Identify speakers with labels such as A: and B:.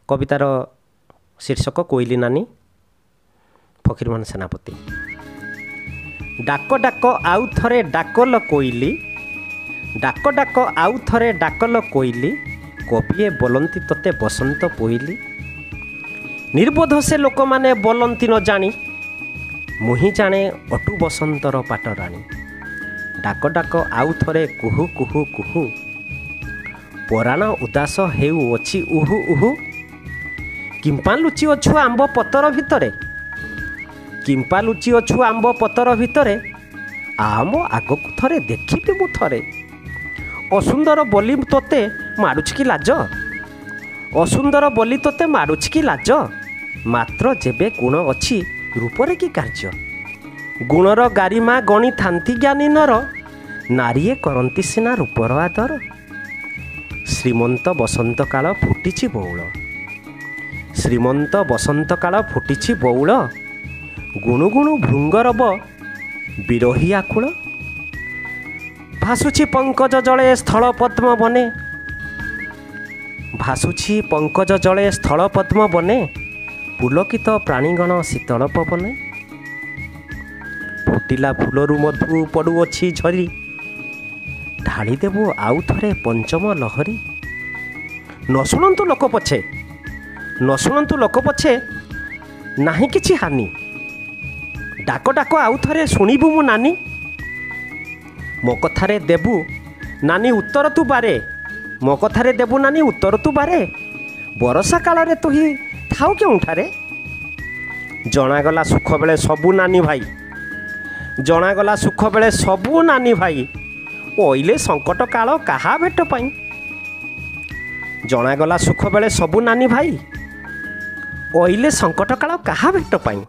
A: कवितार शीर्षक कोइली नानी फकीरमोहन सेनापति। डाक डाक आउ थरे डाकल कोइली, डाक डाक आउ थरे डाकल कोइली, कविए बोलंती तोते बसंत पोइली। निर्बोध से लोक माने बोलंती न जानी, मुही जाने अटु बसंतर पाटराणी। डाक डाक आउ थरे कुहू कुहू कुहू, पराण उदास हेउ अछि उहु उहु। किंपा लुचि अछु आंब पतर भितरे, किंपा लुचि अछु आंब पतर भितरे, आम आगकु थरे देखिबि मु थरे। असुंदर बोली तोते मारुछ कि लाज, असुंदर बोली तोते मारुछ कि लाज। मात्र जेबे गुण अछि रूपरे कि कार्य, गुणर गारिमा गणी थांती ज्ञानी नर, नारीए करंती सिना रूपर आदर। श्रीमंत बसंत काल फुटिछि बौल, श्रीमंत बसंत काल फुटिछि बौल, गुणु गुणु भृंगरब विरही आकुल। भासुछि पंकज जले स्थल पद्म बने, भासुछि पंकज जले स्थल पद्म बने, पुलकित प्राणीगण शीतल पवने। फुटिला फुलरु मधु पड़ुअछि झरी, ढाली देबो आउ थरे पंचम लहरी। न शुणंतु लोक पछे, न शुणंतु लोक पछे नाही किछि हानि, डाक डाक आउ थरे शुणिबु मु नानी। मो कथारे देबु नानी उत्तर तु बारे, मो कथारे देबु नानी उत्तर तु बारे। बरसा काल तु ही थाउ केउठारे। जणागला सुख बेले सबु नानी भाई, जणागला सुख बेले सबु नानी भाई, ओइले संकट काल कहा भेट पाई। जणागला सुख बेले सबु नानी भाई, ओइले संकट काल कहा भेट पाई।